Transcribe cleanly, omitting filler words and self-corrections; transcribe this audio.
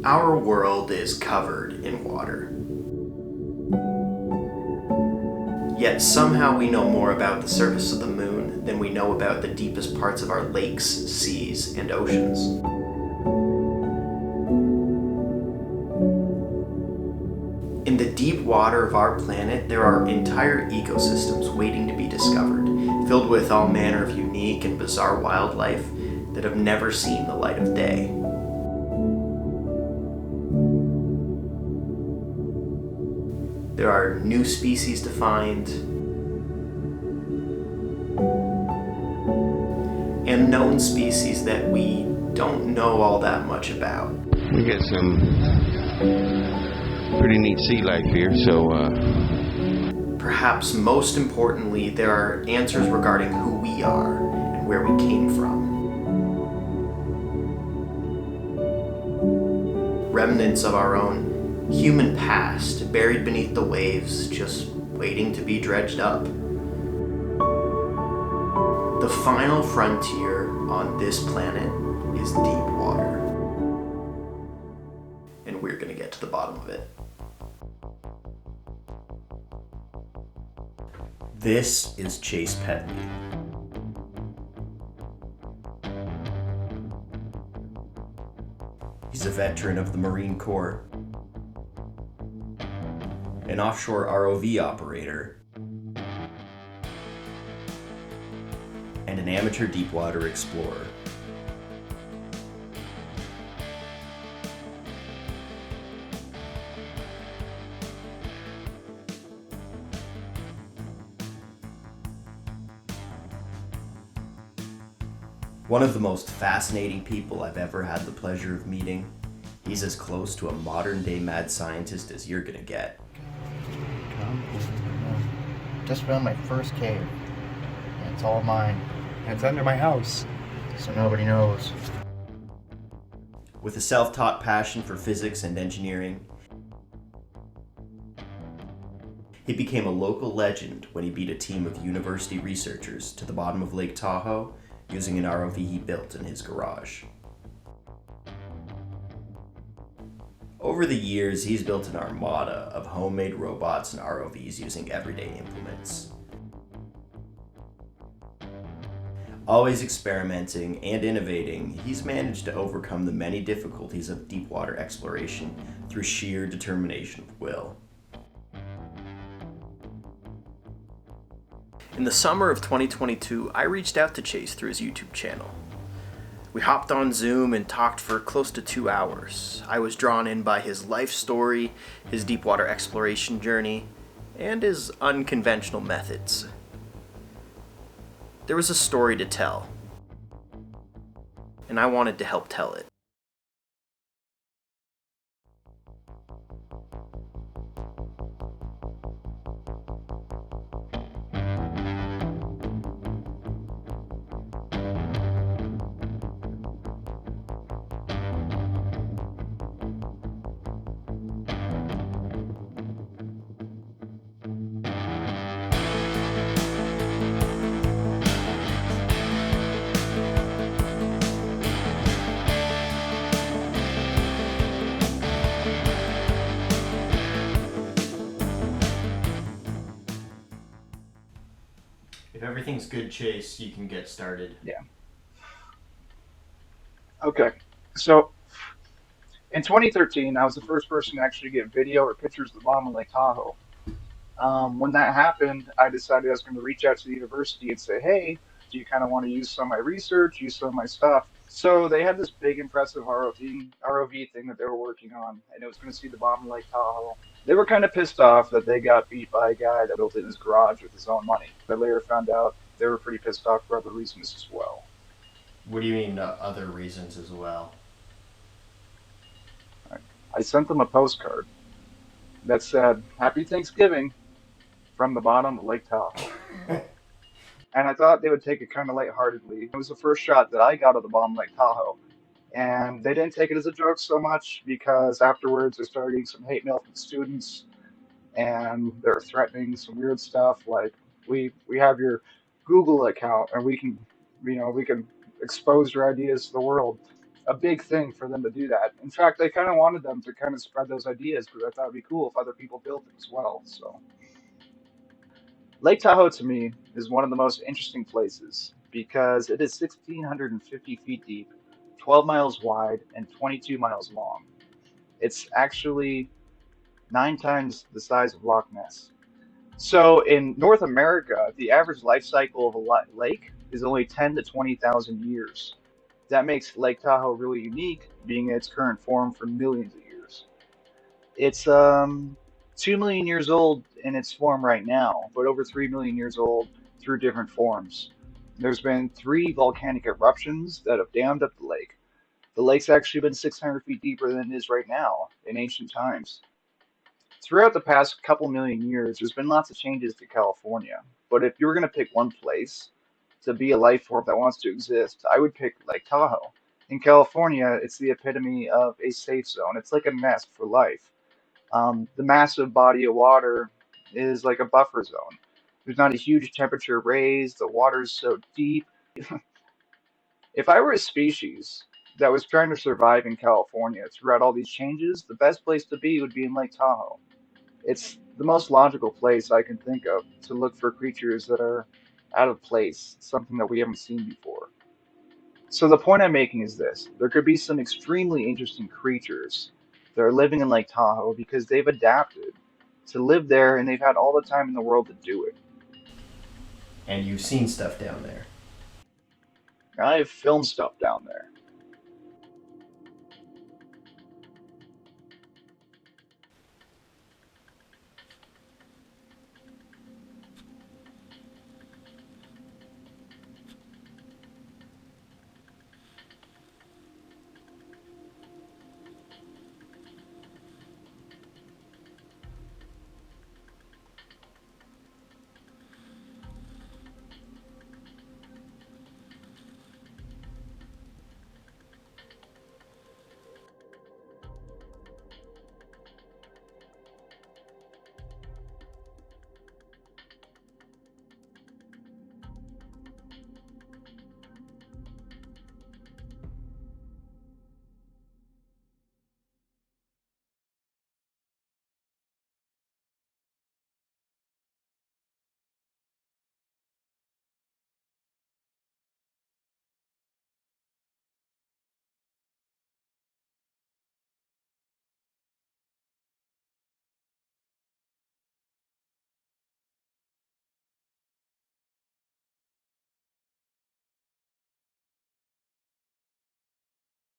Our world is covered in water. Yet somehow we know more about the surface of the moon than we know about the deepest parts of our lakes, seas, and oceans. In the deep water of our planet, there are entire ecosystems waiting to be discovered, filled with all manner of unique and bizarre wildlife that have never seen the light of day. There are new species to find, and known species that we don't know all that much about. We got some pretty neat sea life here, so Perhaps most importantly, there are answers regarding who we are and where we came from. Remnants of our own human past buried beneath the waves, just waiting to be dredged up. The final frontier on this planet is deep water. And we're going to get to the bottom of it. This is Chase Petley. He's a veteran of the Marine Corps, an offshore ROV operator, and an amateur deepwater explorer. One of the most fascinating people I've ever had the pleasure of meeting. He's as close to a modern-day mad scientist as you're gonna get. Just found my first cave. And it's all mine. And it's under my house. So nobody knows. With a self-taught passion for physics and engineering, he became a local legend when he beat a team of university researchers to the bottom of Lake Tahoe using an ROV he built in his garage. Over the years, he's built an armada of homemade robots and ROVs using everyday implements. Always experimenting and innovating, he's managed to overcome the many difficulties of deep water exploration through sheer determination of will. In the summer of 2022, I reached out to Chase through his YouTube channel. We hopped on Zoom and talked for close to 2 hours. I was drawn in by his life story, his deep water exploration journey, and his unconventional methods. There was a story to tell, and I wanted to help tell it. If everything's good, Chase, you can get started. Yeah. Okay. So in 2013, I was the first person to actually get video or pictures of the bottom of Lake Tahoe. When that happened, I decided I was going to reach out to the university and say, hey, do you kind of want to use some of my research, use some of my stuff? So they had this big, impressive ROV thing that they were working on, and it was going to see the bottom of Lake Tahoe. They were kind of pissed off that they got beat by a guy that built it in his garage with his own money. But later found out they were pretty pissed off for other reasons as well. What do you mean other reasons as well? I sent them a postcard that said, Happy Thanksgiving from the bottom of Lake Tahoe. And I thought they would take it kind of lightheartedly. It was the first shot that I got of the bottom of Lake Tahoe. And they didn't take it as a joke so much because afterwards they started getting some hate mail from students and they're threatening some weird stuff like we have your Google account and we can expose your ideas to the world. a big thing for them to do that. In fact, I kind of wanted them to kind of spread those ideas because I thought it'd be cool if other people built them as well. So, Lake Tahoe to me is one of the most interesting places because it is 1,650 feet deep, 12 miles wide, and 22 miles long. It's actually 9 times the size of Loch Ness. So in North America, the average life cycle of a lake is only 10 to 20,000 years. That makes Lake Tahoe really unique, being in its current form for millions of years. It's 2 million years old in its form right now, but over 3 million years old through different forms. There's been 3 volcanic eruptions that have dammed up the lake. The lake's actually been 600 feet deeper than it is right now in ancient times. Throughout the past couple million years, there's been lots of changes to California. But if you were going to pick one place to be a life form that wants to exist, I would pick Lake Tahoe. In California, it's the epitome of a safe zone. It's like a nest for life. The massive body of water is like a buffer zone. There's not a huge temperature raise, the water's so deep. If I were a species that was trying to survive in California throughout all these changes, the best place to be would be in Lake Tahoe. It's the most logical place I can think of to look for creatures that are out of place, something that we haven't seen before. So the point I'm making is this. There could be some extremely interesting creatures that are living in Lake Tahoe because they've adapted to live there and they've had all the time in the world to do it. And you've seen stuff down there. I've filmed stuff down there.